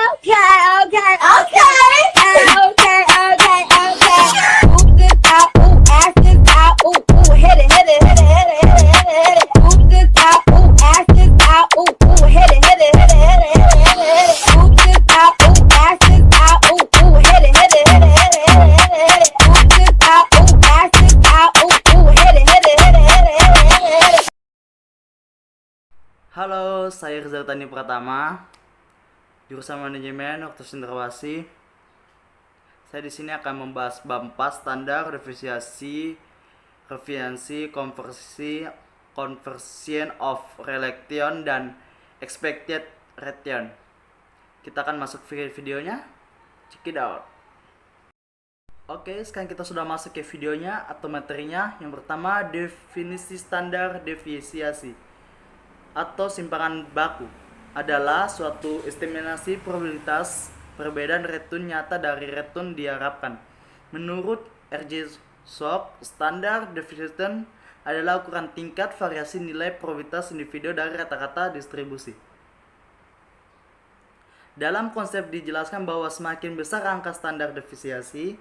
Okay, okay, okay. Okay, okay, okay. Ooh, this out, ooh, ass this out, ooh, ooh, hit it, hit it, hit it, hit it, hit it, hit it, hit it. Ooh, this out, ooh, ass this out, ooh, ooh, hit it, hit it, hit it, hit it, hit it, hit it, hit it. Ooh, this out, ooh, ass this out, ooh, ooh, hit it, hit it, hit it, hit it, hit it, hit it, hit it. Ooh, this out, ooh, ass this out, ooh, ooh, hit it, hit it, hit it, hit it, hit it, hit it. Halo, saya Rizal Tani Pratama, jurusan Manajemen Dr. Cendrawasih. Saya di sini akan membahas bab 4 standar definisi, referensi, konversi, conversion of relation dan expected return. Kita akan masuk videonya. Check it out. Oke, sekarang kita sudah masuk ke videonya atau materinya. Yang pertama, definisi standar deviasi atau simpangan baku adalah suatu estimasi probabilitas perbedaan return nyata dari return diharapkan. Menurut R.J. Schoch, standar deviation adalah ukuran tingkat variasi nilai probabilitas individu dari rata-rata distribusi. Dalam konsep dijelaskan bahwa semakin besar angka standar deviasi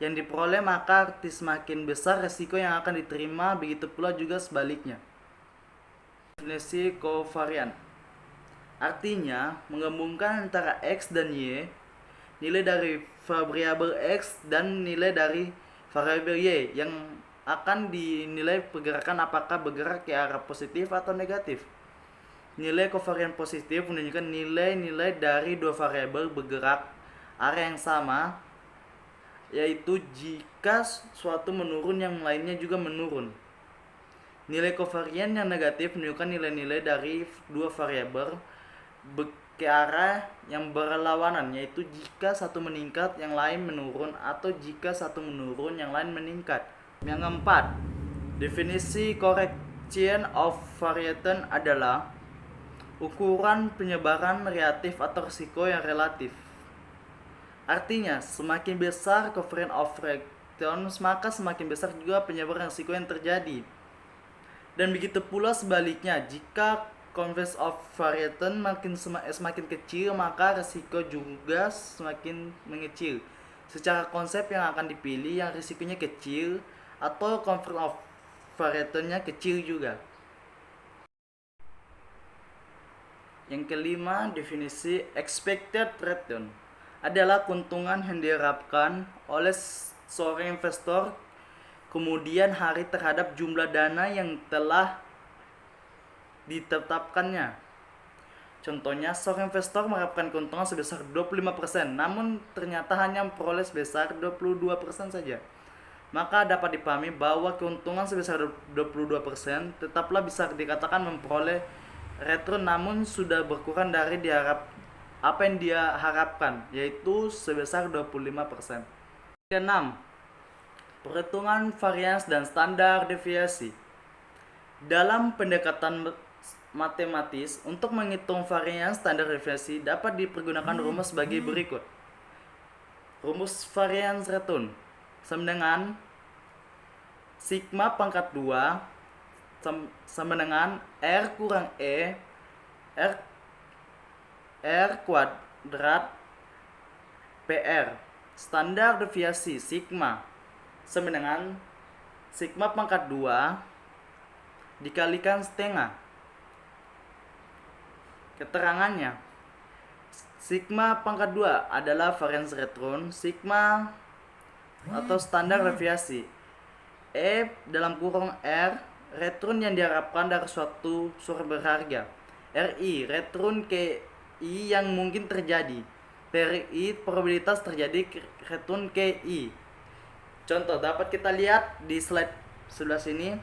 yang diperoleh, maka arti semakin besar resiko yang akan diterima, begitu pula juga sebaliknya. Definisi kovarian artinya menggabungkan antara X dan Y, nilai dari variabel X dan nilai dari variabel Y yang akan dinilai pergerakan apakah bergerak ke arah positif atau negatif. Nilai kovarian positif menunjukkan nilai-nilai dari dua variabel bergerak arah yang sama, yaitu jika suatu menurun yang lainnya juga menurun. Nilai kovarian yang negatif menunjukkan nilai-nilai dari dua variabel ke arah yang berlawanan, yaitu jika satu meningkat yang lain menurun atau jika satu menurun yang lain meningkat. Yang keempat, definisi correction of variation adalah ukuran penyebaran relatif atau risiko yang relatif. Artinya, semakin besar covariance of variation, maka semakin besar juga penyebaran risiko yang terjadi. Dan begitu pula sebaliknya, jika convergence of variation semakin kecil, maka risiko juga semakin mengecil. Secara konsep yang akan dipilih yang risikonya kecil atau convergence of variation-nya kecil juga. Yang kelima, definisi expected return adalah keuntungan yang diharapkan oleh seorang investor kemudian hari terhadap jumlah dana yang telah ditetapkannya. Contohnya, seorang investor mengharapkan keuntungan sebesar 25%, namun ternyata hanya memperoleh sebesar 22% saja. Maka dapat dipahami bahwa keuntungan sebesar 22% tetaplah bisa dikatakan memperoleh return, namun sudah berkurang dari apa yang dia harapkan, yaitu sebesar 25%. Keenam, perhitungan varians dan standar deviasi. Dalam pendekatan matematis, untuk menghitung varians standar deviasi dapat dipergunakan rumus sebagai berikut. Rumus varians return sama dengan sigma pangkat 2 sama dengan R kurang E R kuadrat PR. Standar deviasi sigma sama dengan sigma pangkat 2 dikalikan setengah. Keterangannya, sigma pangkat 2 adalah variance return, sigma atau standar deviasi, E dalam kurung R, return yang diharapkan dari suatu sumber berharga, RI, return KI yang mungkin terjadi, PRI, probabilitas terjadi return KI. Contoh dapat kita lihat di slide sebelah sini.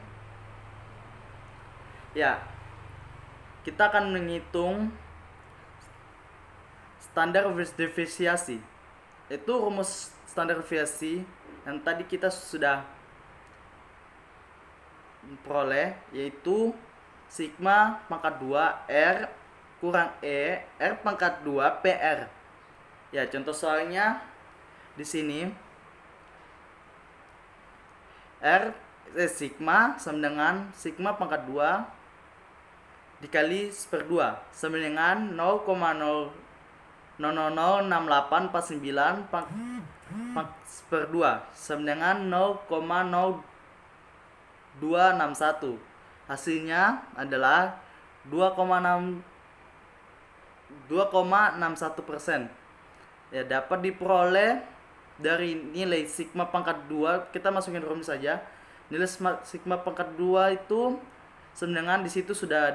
Ya, kita akan menghitung standar deviasi. Itu rumus standar deviasi yang tadi kita sudah peroleh, yaitu sigma pangkat 2 R kurang E R pangkat 2 PR. Ya, contoh soalnya di sini sigma sama dengan sigma pangkat 2 dikali 1/2 sama dengan 0,0 0,006849 per 2 sama dengan 0,0261. Hasilnya adalah 2,61%. Ya, dapat diperoleh dari nilai sigma pangkat 2. Kita masukin rumus saja. Nilai sigma pangkat 2 itu sama dengan di situ sudah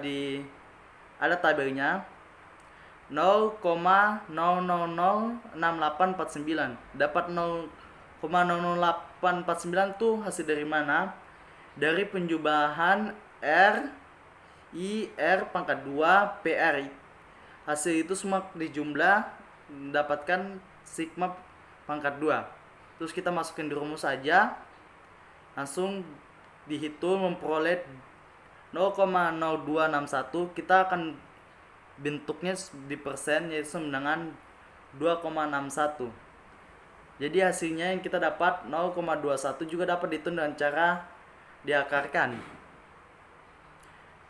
ada tabelnya 0,0006849. Dapat 0,00849 tuh hasil dari mana? Dari penjumlahan R pangkat 2 PR. Hasil itu semua dijumlah mendapatkan sigma pangkat 2. Terus kita masukin di rumus saja. Langsung dihitung memperoleh 0,0261. Kita akan bentuknya di persen, yaitu sama dengan 2,61. Jadi hasilnya yang kita dapat 0,21 juga dapat dihitung dengan cara diakarkan,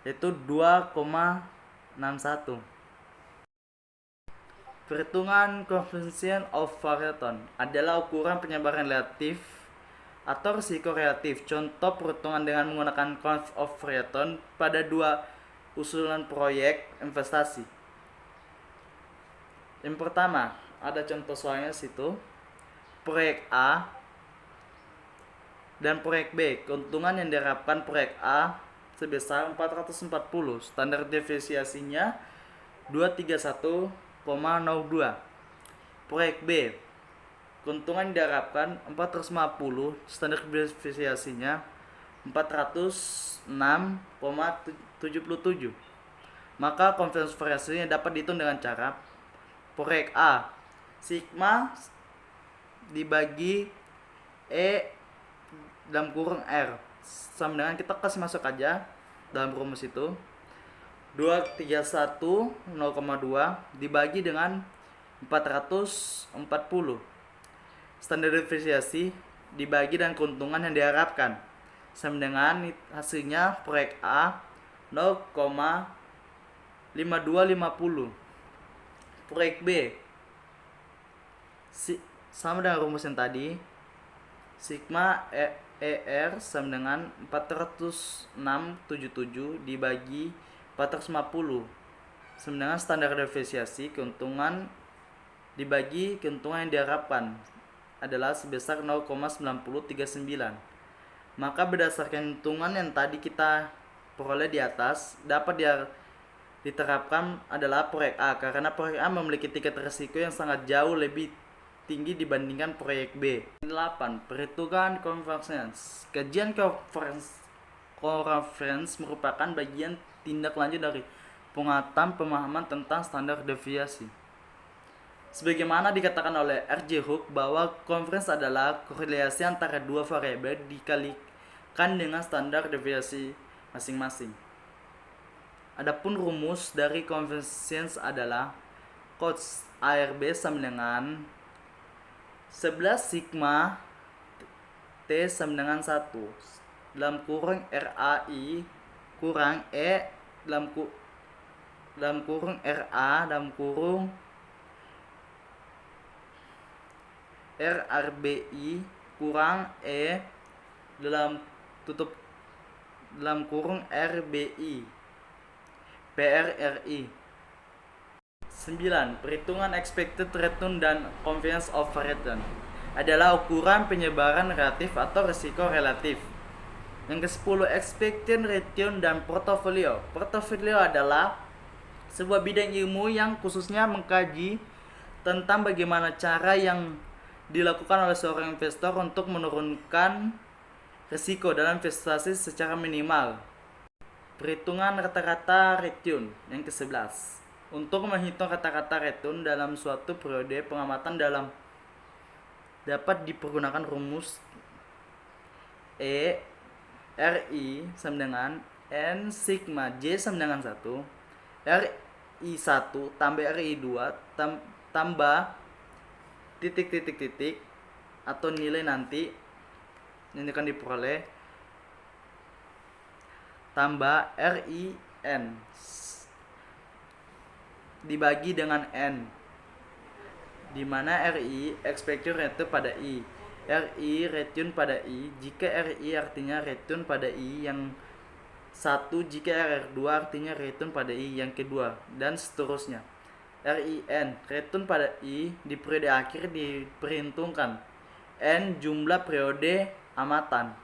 yaitu 2,61. Perhitungan coefficient of variation adalah ukuran penyebaran relatif atau risiko relatif. Contoh perhitungan dengan menggunakan coefficient of variation pada dua usulan proyek investasi. Yang pertama, ada contoh soalnya situ. Proyek A dan proyek B. Keuntungan yang diharapkan proyek A sebesar 440. Standar deviasinya 231,02. Proyek B. Keuntungan yang diharapkan 450. Standar deviasinya 406,77. Maka confidence variasinya dapat dihitung dengan cara proyek A sigma dibagi E dalam kurung R sama dengan, kita kasih masuk aja dalam rumus itu, 231,0,2 dibagi dengan 440. Standar deviasi dibagi dan keuntungan yang diharapkan sama dengan hasilnya proyek A 0,5250. Proyek B sama dengan rumus yang tadi, sigma ER sama dengan 406,77 dibagi 450 sama dengan standar deviasi keuntungan dibagi keuntungan yang diharapkan adalah sebesar 0,9039. Maka berdasarkan hitungan yang tadi kita peroleh di atas, dapat diterapkan adalah proyek A, karena proyek A memiliki tingkat risiko yang sangat jauh lebih tinggi dibandingkan proyek B. 8. Perhitungan convergence. Kajian convergence merupakan bagian tindak lanjut dari penguatan pemahaman tentang standar deviasi. Sebagaimana dikatakan oleh R.J. Hooke bahwa convergence adalah korelasi antara dua variabel dikalikan dengan standar deviasi masing-masing. Adapun rumus dari convergence adalah cos ARB sama dengan 11 sigma T sama dengan 1 dalam kurung RAI kurang E dalam kurung RA dalam kurung RRBI kurang E dalam kurung RBI PRRI. 9. Perhitungan expected return dan confidence of return adalah ukuran penyebaran relatif atau risiko relatif. Yang ke-10, expected return dan portofolio. Portofolio adalah sebuah bidang ilmu yang khususnya mengkaji tentang bagaimana cara yang dilakukan oleh seorang investor untuk menurunkan risiko dalam investasi secara minimal. Perhitungan rata-rata return. Yang ke-11, untuk menghitung rata-rata return dalam suatu periode pengamatan dapat dipergunakan rumus RI sama dengan N sigma J sama dengan 1 RI1 tambah RI2 tambah titik atau nilai nanti yang akan diperoleh tambah RIN dibagi dengan N di mana RI expected return pada I, RI return pada I jika RI artinya return pada I yang satu, jika RR2 artinya return pada I yang kedua, dan seterusnya. RIN return pada I di periode akhir diperhitungkan N jumlah periode amatan.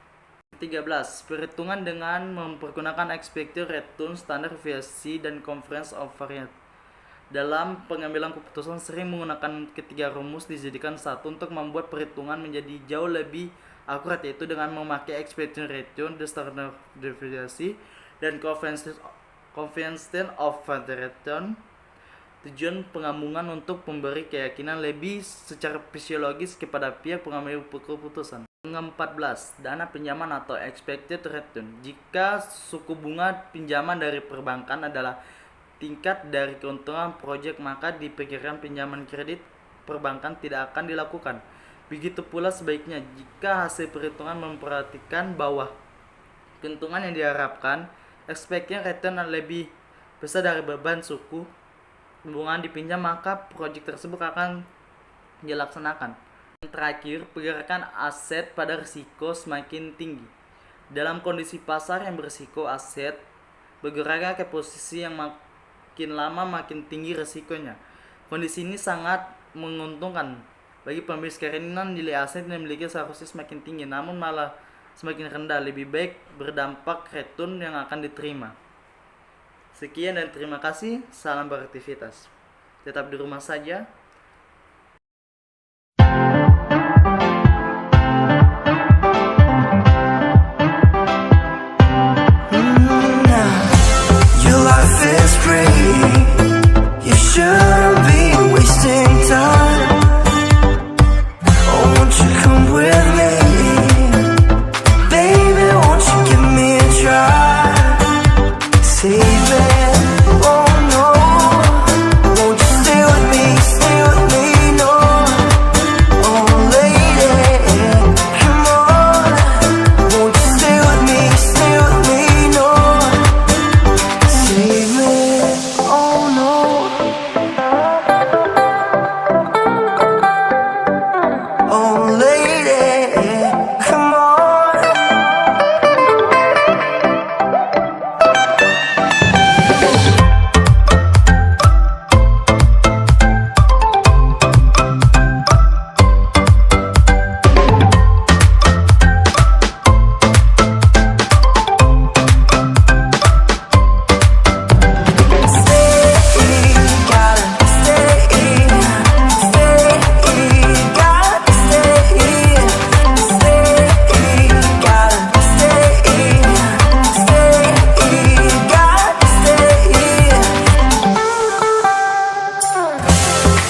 13. Perhitungan dengan mempergunakan expected return, standar deviasi, dan convergence of variance. Dalam pengambilan keputusan sering menggunakan ketiga rumus dijadikan satu untuk membuat perhitungan menjadi jauh lebih akurat, yaitu dengan memakai expected return, the standard deviasi, dan convergence of variance. Tujuan penggabungan untuk memberi keyakinan lebih secara fisiologis kepada pihak pengambil keputusan. 14. Dana pinjaman atau expected return. Jika suku bunga pinjaman dari perbankan adalah tingkat dari keuntungan proyek, maka diperkirakan pinjaman kredit perbankan tidak akan dilakukan. Begitu pula sebaliknya, jika hasil perhitungan memperhatikan bahwa keuntungan yang diharapkan, expected return lebih besar dari beban suku bunga dipinjam, maka proyek tersebut akan dilaksanakan. Yang terakhir, pergerakan aset pada risiko semakin tinggi. Dalam kondisi pasar yang berisiko, aset bergerak ke posisi yang makin lama makin tinggi risikonya. Kondisi ini sangat menguntungkan bagi pemilik karena nilai aset yang dimiliki seharusnya semakin tinggi, namun malah semakin rendah. Lebih baik berdampak return yang akan diterima. Sekian dan terima kasih. Salam beraktivitas. Tetap di rumah saja. Your life is free. You shouldn't be wasting time. Oh, won't you come with me? Baby, won't you give me a try? Save it, oh no. Won't you stay with me, no. Oh lady, come on. Won't you stay with me, no. Save it, oh no. Oh lady, come on.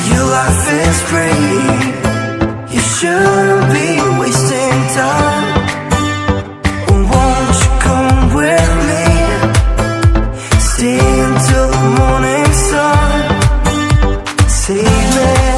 Your life is free. You shouldn't be wasting time. Won't you come with me? Stay until the morning sun. Save me.